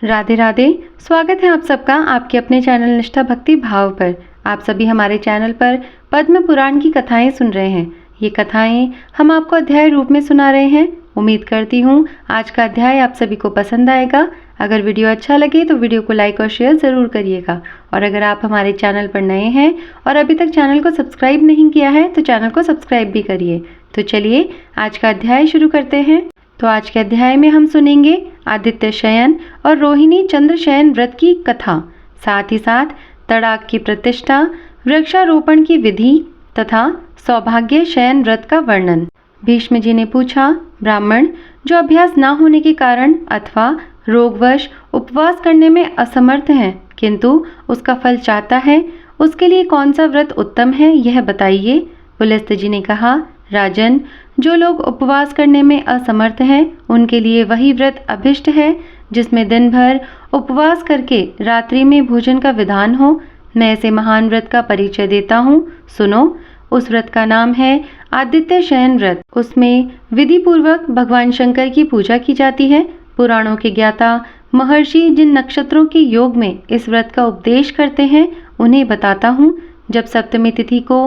राधे राधे। स्वागत है आप सबका आपके अपने चैनल निष्ठा भक्ति भाव पर। आप सभी हमारे चैनल पर पद्म पुराण की कथाएं सुन रहे हैं। ये कथाएं हम आपको अध्याय रूप में सुना रहे हैं। उम्मीद करती हूँ आज का अध्याय आप सभी को पसंद आएगा। अगर वीडियो अच्छा लगे तो वीडियो को लाइक और शेयर ज़रूर करिएगा। और अगर आप हमारे चैनल पर नए हैं और अभी तक चैनल को सब्सक्राइब नहीं किया है तो चैनल को सब्सक्राइब भी करिए। तो चलिए आज का अध्याय शुरू करते हैं। तो आज के अध्याय में हम सुनेंगे आदित्य शयन और रोहिणी चंद्र शयन व्रत की कथा, साथ ही साथ तड़ाक की प्रतिष्ठा, वृक्षारोपण की विधि तथा सौभाग्य शयन व्रत का वर्णन। भीष्म जी ने पूछा, ब्राह्मण जो अभ्यास न होने के कारण अथवा रोगवश उपवास करने में असमर्थ है किंतु उसका फल चाहता है, उसके लिए कौन सा व्रत उत्तम है यह बताइए। पुलस्त्य जी ने कहा, राजन जो लोग उपवास करने में असमर्थ हैं उनके लिए वही व्रत अभिष्ट है जिसमें दिन भर उपवास करके रात्रि में भोजन का विधान हो। मैं ऐसे महान व्रत का परिचय देता हूँ, सुनो। उस व्रत का नाम है आदित्य शयन व्रत। उसमें विधि पूर्वक भगवान शंकर की पूजा की जाती है। पुराणों के ज्ञाता महर्षि जिन नक्षत्रों के योग में इस व्रत का उपदेश करते हैं उन्हें बताता हूँ। जब सप्तमी तिथि को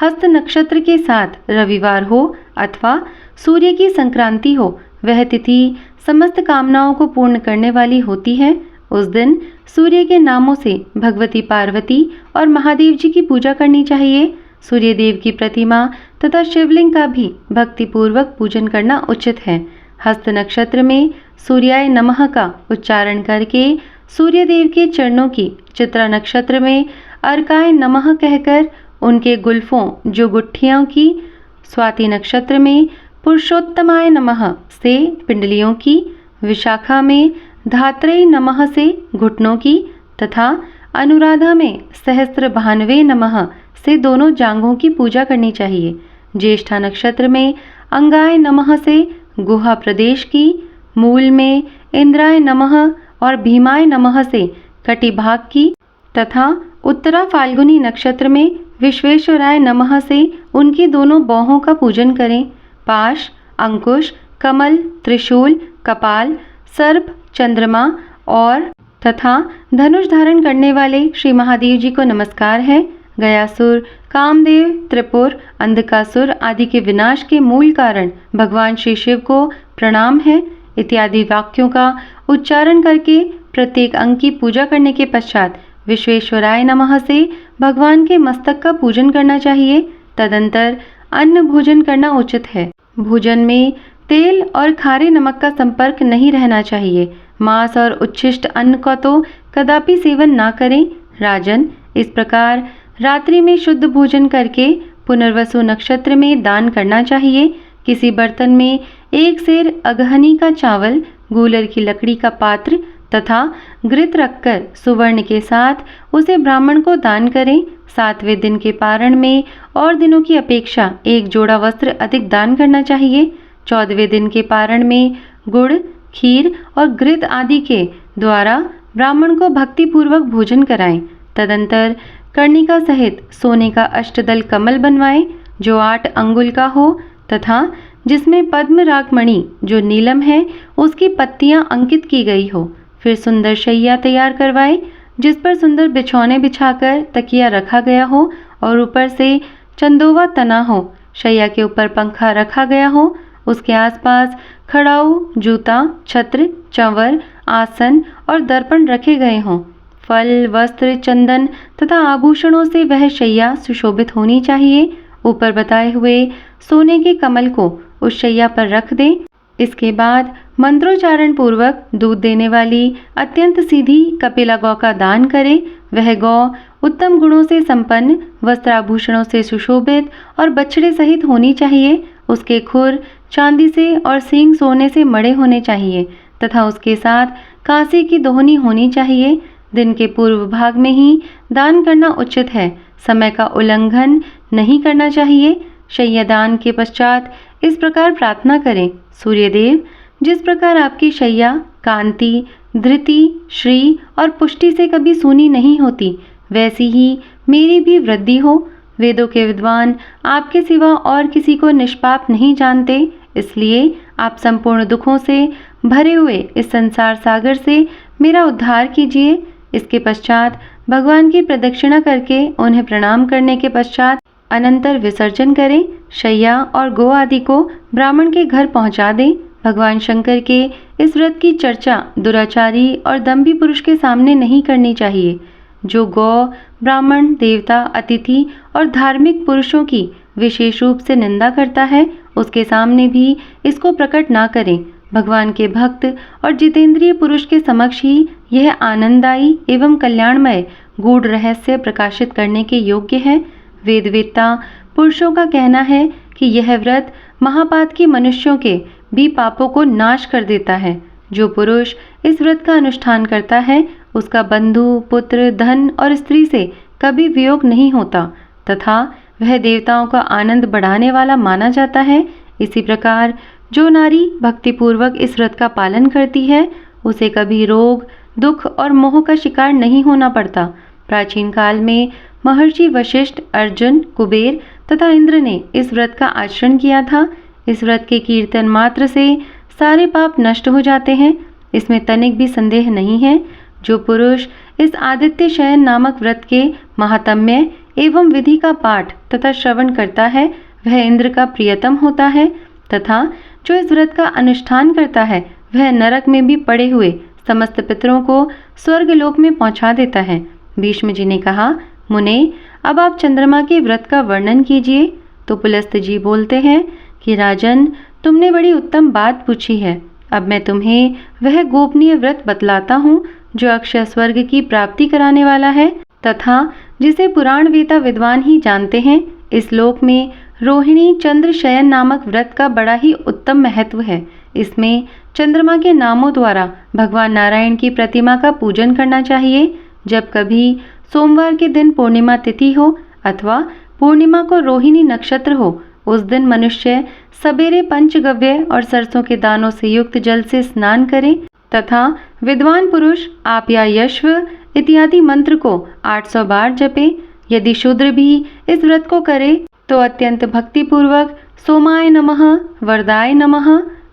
हस्त नक्षत्र के साथ रविवार हो अथवा सूर्य की संक्रांति हो, वह तिथि समस्त कामनाओं को पूर्ण करने वाली होती है। उस दिन सूर्य के नामों से भगवती पार्वती और महादेव जी की पूजा करनी चाहिए। सूर्य देव की प्रतिमा तथा शिवलिंग का भी भक्ति पूर्वक पूजन करना उचित है। हस्त नक्षत्र में सूर्याय नमः का उच्चारण करके सूर्य देव के चरणों की, चित्रा नक्षत्र में अर्काय नमः कहकर उनके गुल्फों जो गुट्ठियों की, स्वाति नक्षत्र में पुरुषोत्तमाय नमः से पिंडलियों की, विशाखा में धात्रेय नमः से घुटनों की तथा अनुराधा में सहस्त्र भानवे नमः से दोनों जांघों की पूजा करनी चाहिए। ज्येष्ठा नक्षत्र में अंगाय नमः से गुहा प्रदेश की, मूल में इंद्राय नमः और भीमाय नमः से कटिभाग की तथा उत्तरा फाल्गुनी नक्षत्र में विश्वेश्वराय नमः से उनकी दोनों बाहों का पूजन करें। पाश, अंकुश, कमल, त्रिशूल, कपाल, सर्प, चंद्रमा और तथा धनुष धारण करने वाले श्री महादेव जी को नमस्कार है। गयासुर, कामदेव, त्रिपुर, अंधकासुर आदि के विनाश के मूल कारण भगवान श्री शिव को प्रणाम है इत्यादि वाक्यों का उच्चारण करके प्रत्येक अंग की पूजा करने के पश्चात विश्वेश्वराय नमः से भगवान के मस्तक का पूजन करना चाहिए। तदंतर अन्न भोजन करना उचित है। भोजन में तेल और खारे नमक का संपर्क नहीं रहना चाहिए। मांस और उच्छिष्ट अन्न का तो कदापि सेवन ना करें। राजन इस प्रकार रात्रि में शुद्ध भोजन करके पुनर्वसु नक्षत्र में दान करना चाहिए। किसी बर्तन में एक सेर अगहनी का चावल, गूलर की लकड़ी का पात्र तथा घृत रखकर सुवर्ण के साथ उसे ब्राह्मण को दान करें। 7वें दिन के पारण में और दिनों की अपेक्षा एक जोड़ा वस्त्र अधिक दान करना चाहिए। 14वें दिन के पारण में गुड़, खीर और घृत आदि के द्वारा ब्राह्मण को भक्ति पूर्वक भोजन कराएं। तदंतर कर्णिका सहित सोने का अष्टदल कमल बनवाएं जो 8 अंगुल का हो तथा जिसमें पद्म रागमणि जो नीलम है उसकी पत्तियां अंकित की गई हो। फिर सुंदर शैया तैयार करवाएं जिस पर सुंदर बिछौने बिछाकर तकिया रखा गया हो और ऊपर से चंदोवा तना हो। शैया के ऊपर पंखा रखा गया हो। उसके आसपास खड़ाऊ, जूता, छत्र, चंवर, आसन और दर्पण रखे गए हों। फल, वस्त्र, चंदन तथा आभूषणों से वह शैया सुशोभित होनी चाहिए। ऊपर बताए हुए सोने के कमल को उस शैया पर रख दें। इसके बाद मंत्रोच्चारण पूर्वक दूध देने वाली अत्यंत सीधी कपिला गौ का दान करें। वह गौ उत्तम गुणों से संपन्न, वस्त्राभूषणों से सुशोभित और बछड़े सहित होनी चाहिए। उसके खुर चांदी से और सींग सोने से मढ़े होने चाहिए तथा उसके साथ कांसे की दोहनी होनी चाहिए। दिन के पूर्व भाग में ही दान करना उचित है। समय का उल्लंघन नहीं करना चाहिए। शैय्यादान के पश्चात इस प्रकार प्रार्थना करें, सूर्यदेव जिस प्रकार आपकी शैया कांति, धृति, श्री और पुष्टि से कभी सूनी नहीं होती, वैसी ही मेरी भी वृद्धि हो। वेदों के विद्वान आपके सिवा और किसी को निष्पाप नहीं जानते, इसलिए आप संपूर्ण दुखों से भरे हुए इस संसार सागर से मेरा उद्धार कीजिए। इसके पश्चात भगवान की प्रदक्षिणा करके उन्हें प्रणाम करने के पश्चात अनंतर विसर्जन करें। शैया और गौ आदि को ब्राह्मण के घर पहुंचा दें। भगवान शंकर के इस व्रत की चर्चा दुराचारी और दंभी पुरुष के सामने नहीं करनी चाहिए। जो गौ, ब्राह्मण, देवता, अतिथि और धार्मिक पुरुषों की विशेष रूप से निंदा करता है, उसके सामने भी इसको प्रकट ना करें। भगवान के भक्त और जितेंद्रिय पुरुष के समक्ष ही यह आनंददायी एवं कल्याणमय गूढ़ रहस्य प्रकाशित करने के योग्य है। वेदवेत्ता पुरुषों का कहना है कि यह व्रत महापातकी मनुष्यों के भी पापों को नाश कर देता है। जो पुरुष इस व्रत का अनुष्ठान करता है, उसका बंधु, पुत्र, धन और स्त्री से कभी वियोग नहीं होता तथा वह देवताओं का आनंद बढ़ाने वाला माना जाता है। इसी प्रकार जो नारी भक्तिपूर्वक इस व्रत का पालन करती है, उसे कभी रोग, दुख और मोह का शिकार नहीं होना पड़ता। प्राचीन काल में महर्षि वशिष्ठ, अर्जुन, कुबेर तथा इंद्र ने इस व्रत का आचरण किया था। इस व्रत के कीर्तन मात्र से सारे पाप नष्ट हो जाते हैं, इसमें तनिक भी संदेह नहीं है। जो पुरुष इस आदित्य शयन नामक व्रत के महात्म्य एवं विधि का पाठ तथा श्रवण करता है, वह इंद्र का प्रियतम होता है तथा जो इस व्रत का अनुष्ठान करता है, वह नरक में भी पड़े हुए समस्त पितरों को स्वर्ग लोक में पहुंचा देता है। भीष्म जी ने कहा, मुने, अब आप चंद्रमा के व्रत का वर्णन कीजिए। तो पुलस्त जी बोलते हैं कि राजन, तुमने बड़ी उत्तम बात पूछी है। अब मैं तुम्हें वह गोपनीय व्रत बतलाता हूँ जो अक्षय स्वर्ग की प्राप्ति कराने वाला है तथा जिसे पुराण वेता विद्वान ही जानते हैं। इस लोक में रोहिणी चंद्र शयन नामक व्रत का बड़ा ही उत्तम महत्व है। इसमें चंद्रमा के नामों द्वारा भगवान नारायण की प्रतिमा का पूजन करना चाहिए। जब कभी सोमवार के दिन पूर्णिमा तिथि हो अथवा पूर्णिमा को रोहिणी नक्षत्र हो, उस दिन मनुष्य सवेरे पंचगव्य और सरसों के दानों से युक्त जल से स्नान करे तथा विद्वान पुरुष आप या यश्व इत्यादि मंत्र को 800 बार जपे। यदि शूद्र भी इस व्रत को करे तो अत्यंत भक्तिपूर्वक सोमाय नमः, वरदाय नमः,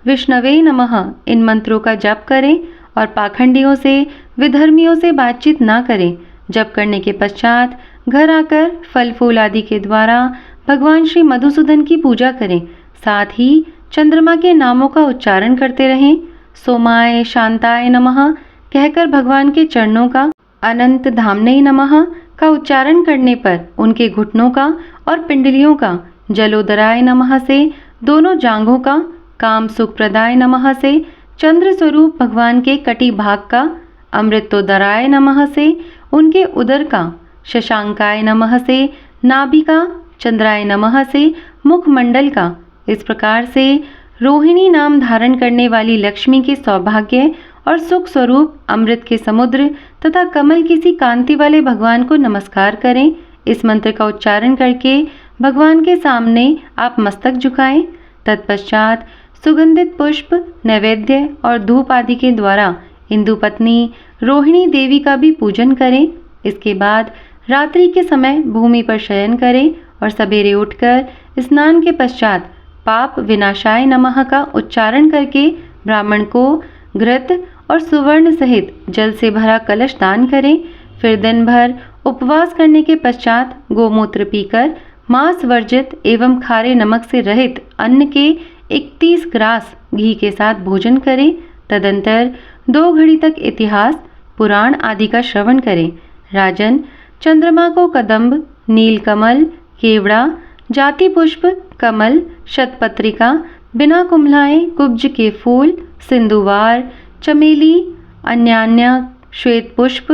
विष्णवे नमः इन मंत्रों का जप करें और पाखंडियों से, विधर्मियों से बातचीत ना करें। जप करने के पश्चात घर आकर फल फूल आदि के द्वारा भगवान श्री मधुसूदन की पूजा करें। साथ ही चंद्रमा के नामों का उच्चारण करते रहें। सोमाय शांताय नमः कहकर भगवान के चरणों का, अनंत धामने नमः का उच्चारण करने पर उनके घुटनों का और पिंडलियों का, जलोदराय नमः से दोनों जांघों का, काम सुखप्रदाय नमः से चंद्र स्वरूप भगवान के कटी भाग का, अमृतोदराय नमः से उनके उदर का, शशांकाय नमः से नाभि का, चंद्राय नमः से मुखमंडल का। इस प्रकार से रोहिणी नाम धारण करने वाली लक्ष्मी के सौभाग्य और सुख स्वरूप अमृत के समुद्र तथा कमल किसी कांति वाले भगवान को नमस्कार करें। इस मंत्र का उच्चारण करके भगवान के सामने आप मस्तक झुकाएं। तत्पश्चात सुगंधित पुष्प, नैवेद्य और धूप आदि के द्वारा इंदु पत्नी रोहिणी देवी का भी पूजन करें। इसके बाद रात्रि के समय भूमि पर शयन करें और सवेरे उठकर स्नान के पश्चात पाप विनाशाय नमः का उच्चारण करके ब्राह्मण को घृत और सुवर्ण सहित जल से भरा कलश दान करें। फिर दिन भर उपवास करने के पश्चात गोमूत्र पीकर मांस वर्जित एवं खारे नमक से रहित अन्न के 31 ग्रास घी के साथ भोजन करें। तदंतर 2 घड़ी तक इतिहास, पुराण आदि का श्रवण करें। राजन, चंद्रमा को कदम्ब, नीलकमल, केवड़ा, जाति पुष्प, कमल, शतपत्रिका, बिना कुम्भलाए कुब्ज के फूल, सिंधुवार, चमेली, अन्यान्या, श्वेत पुष्प,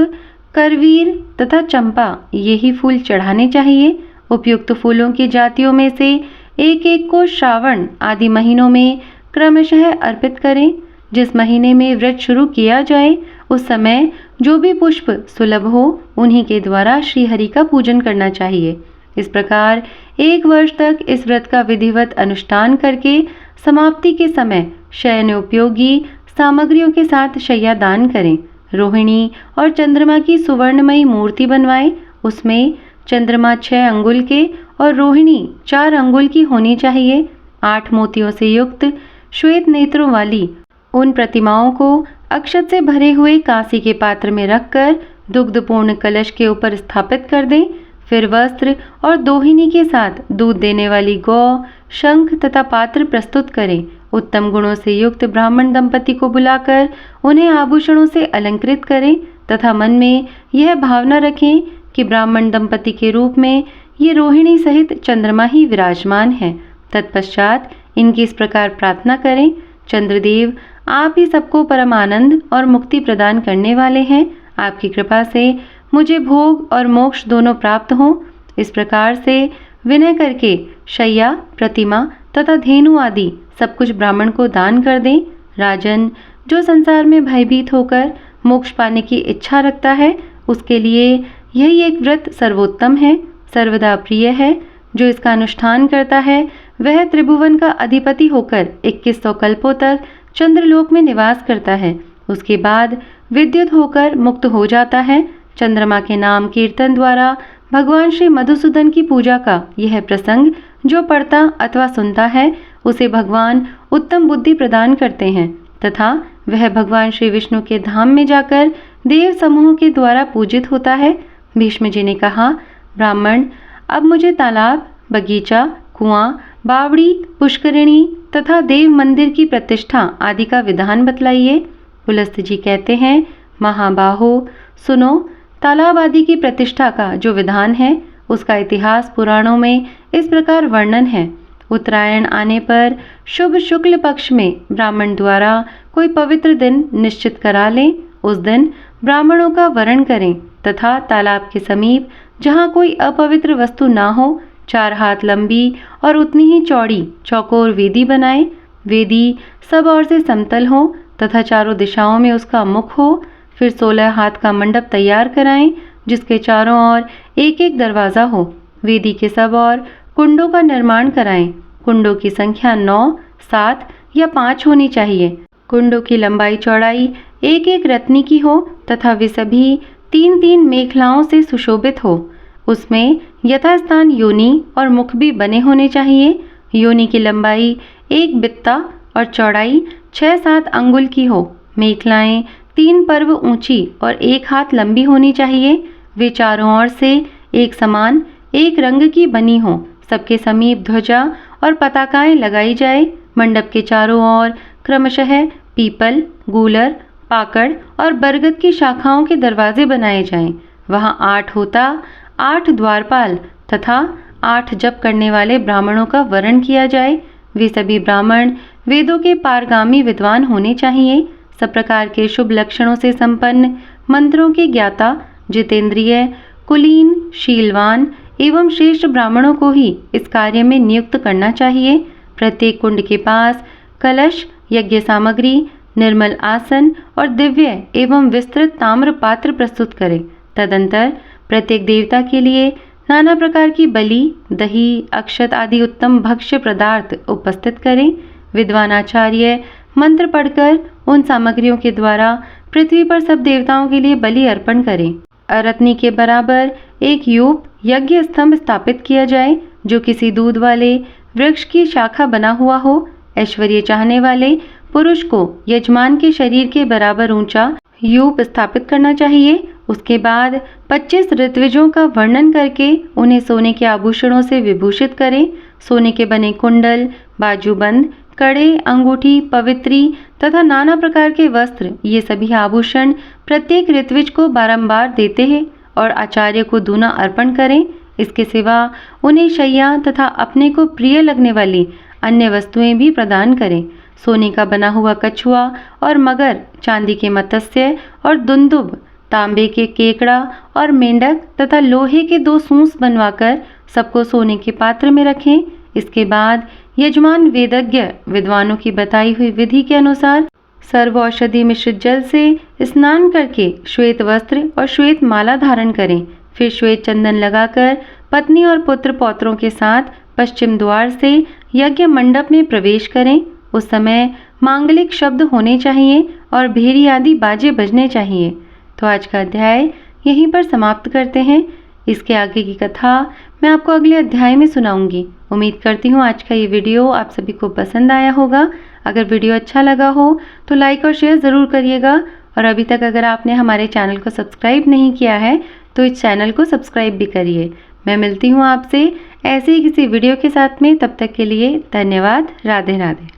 करवीर तथा चंपा यही फूल चढ़ाने चाहिए। उपयुक्त फूलों की जातियों में से एक एक को श्रावण आदि महीनों में क्रमशः अर्पित करें। जिस महीने में व्रत शुरू किया जाए उस समय जो भी पुष्प सुलभ हो उन्हीं के द्वारा श्रीहरि का पूजन करना चाहिए। इस प्रकार 1 वर्ष तक इस व्रत का विधिवत अनुष्ठान करके समाप्ति के समय शयन उपयोगी सामग्रियों के साथ शैया दान करें। रोहिणी और चंद्रमा की सुवर्णमयी मूर्ति बनवाएं। उसमें चंद्रमा 6 अंगुल के और रोहिणी 4 अंगुल की होनी चाहिए। 8 मोतियों से युक्त श्वेत नेत्रों वाली उन प्रतिमाओं को अक्षत से भरे हुए कांसी के पात्र में रखकर दुग्धपूर्ण कलश के ऊपर स्थापित कर दें। फिर वस्त्र और दोहिनी के साथ दूध देने वाली गौ, शंख तथा पात्र प्रस्तुत करें। उत्तम गुणों से युक्त ब्राह्मण दंपति को बुलाकर उन्हें आभूषणों से अलंकृत करें तथा मन में यह भावना रखें कि ब्राह्मण दंपति के रूप में ये रोहिणी सहित चंद्रमा ही विराजमान है। तत्पश्चात इनकी इस प्रकार प्रार्थना करें, चंद्रदेव, आप ही सबको परम आनंद और मुक्ति प्रदान करने वाले हैं। आपकी कृपा से मुझे भोग और मोक्ष दोनों प्राप्त हों। इस प्रकार से विनय करके शैया, प्रतिमा तथा धेनु आदि सब कुछ ब्राह्मण को दान कर दें। राजन, जो संसार में भयभीत होकर मोक्ष पाने की इच्छा रखता है, उसके लिए यही एक व्रत सर्वोत्तम है, सर्वदा प्रिय है। जो इसका अनुष्ठान करता है वह त्रिभुवन का अधिपति होकर 2100 कल्पों तक चंद्रलोक में निवास करता है। उसके बाद विद्युत होकर मुक्त हो जाता है। चंद्रमा के नाम कीर्तन द्वारा भगवान श्री मधुसूदन की पूजा का यह प्रसंग जो पढ़ता अथवा सुनता है, उसे भगवान उत्तम बुद्धि प्रदान करते हैं तथा वह भगवान श्री विष्णु के धाम में जाकर देव समूह के द्वारा पूजित होता है। भीष्म जी ने कहा, ब्राह्मण, अब मुझे तालाब, बगीचा, कुआं, बावड़ी, पुष्करिणी तथा देव मंदिर की प्रतिष्ठा आदि का विधान बतलाइए। पुलस्त जी कहते हैं, महाबाहो, सुनो, तालाब आदि की प्रतिष्ठा का जो विधान है उसका इतिहास पुराणों में इस प्रकार वर्णन है। उत्तरायण आने पर शुभ शुक्ल पक्ष में ब्राह्मण द्वारा कोई पवित्र दिन निश्चित करा लें। उस दिन ब्राह्मणों का वरण करें तथा तालाब के समीप जहाँ कोई अपवित्र वस्तु ना हो, 4 हाथ लंबी और उतनी ही चौड़ी चौकोर वेदी बनाएं। वेदी सब ओर से समतल हो तथा चारों दिशाओं में उसका मुख हो। फिर 16 हाथ का मंडप तैयार कराएं जिसके चारों ओर एक एक दरवाजा हो। वेदी के सब ओर कुंडों का निर्माण कराएं। कुंडों की संख्या 9, 7 या 5 होनी चाहिए। कुंडों की लंबाई चौड़ाई एक एक रत्नी की हो तथा वे सभी 3-3 मेखलाओं से सुशोभित हो। उसमें यथास्थान योनि और मुख भी बने होने चाहिए। योनि की लंबाई 1 बित्ता और चौड़ाई 6-7 अंगुल की हो। मेखलाएं 3 पर्व ऊंची और 1 हाथ लंबी होनी चाहिए। वे चारों ओर से एक समान, एक रंग की बनी हो। सबके समीप ध्वजा और पताकाएं लगाई जाए। मंडप के चारों ओर क्रमशः पीपल, गूलर, पाकड़ और बरगद की शाखाओं के दरवाजे बनाए जाएं। वहां 8 होता, 8 द्वारपाल तथा 8 जप करने वाले ब्राह्मणों का वरण किया जाए। वे सभी ब्राह्मण वेदों के पारगामी विद्वान होने चाहिए। सब प्रकार के शुभ लक्षणों से संपन्न, मंत्रों के ज्ञाता, जितेंद्रिय, कुलीन, शीलवान एवं श्रेष्ठ ब्राह्मणों को ही इस कार्य में नियुक्त करना चाहिए। प्रत्येक कुंड के पास कलश, यज्ञ सामग्री, निर्मल आसन और दिव्य एवं विस्तृत ताम्र पात्र प्रस्तुत करें। तदंतर प्रत्येक देवता के लिए नाना प्रकार की बलि, दही, अक्षत आदि उत्तम भक्ष्य पदार्थ उपस्थित करें। विद्वान आचार्य मंत्र पढ़कर उन सामग्रियों के द्वारा पृथ्वी पर सब देवताओं के लिए बलि अर्पण करें। अरत्नी के बराबर एक यूप यज्ञ स्तंभ स्थापित किया जाए जो किसी दूध वाले वृक्ष की शाखा बना हुआ हो। ऐश्वर्य चाहने वाले पुरुष को यजमान के शरीर के बराबर ऊंचा यूप स्थापित करना चाहिए। उसके बाद 25 ऋत्विजों का वर्णन करके उन्हें सोने के आभूषणों से विभूषित करें। सोने के बने कुंडल, बाजूबंद, कड़े, अंगूठी, पवित्री तथा नाना प्रकार के वस्त्र, ये सभी आभूषण प्रत्येक ऋत्विज को बारंबार देते हैं और आचार्य को दूना अर्पण करें। इसके सिवा उन्हें शैया तथा अपने को प्रिय लगने वाली अन्य वस्तुएं भी प्रदान करें। सोने का बना हुआ कछुआ और मगर, चांदी के मत्स्य और दुंदुब, तांबे के केकड़ा और मेंढक तथा लोहे के 2 सूंस बनवाकर सबको सोने के पात्र में रखें। इसके बाद यजमान वेदज्ञ विद्वानों की बताई हुई विधि के अनुसार सर्व औषधि मिश्रित जल से स्नान करके श्वेत वस्त्र और श्वेत माला धारण करें। फिर श्वेत चंदन लगाकर पत्नी और पुत्र पौत्रों के साथ पश्चिम द्वार से यज्ञ मंडप में प्रवेश करें। उस समय मांगलिक शब्द होने चाहिए और भेरी आदि बाजे बजने चाहिए। तो आज का अध्याय यहीं पर समाप्त करते हैं। इसके आगे की कथा मैं आपको अगले अध्याय में सुनाऊंगी। उम्मीद करती हूँ आज का ये वीडियो आप सभी को पसंद आया होगा। अगर वीडियो अच्छा लगा हो तो लाइक और शेयर ज़रूर करिएगा। और अभी तक अगर आपने हमारे चैनल को सब्सक्राइब नहीं किया है तो इस चैनल को सब्सक्राइब भी करिए। मैं मिलती हूँ आपसे ऐसे ही किसी वीडियो के साथ में, तब तक के लिए धन्यवाद। राधे राधे।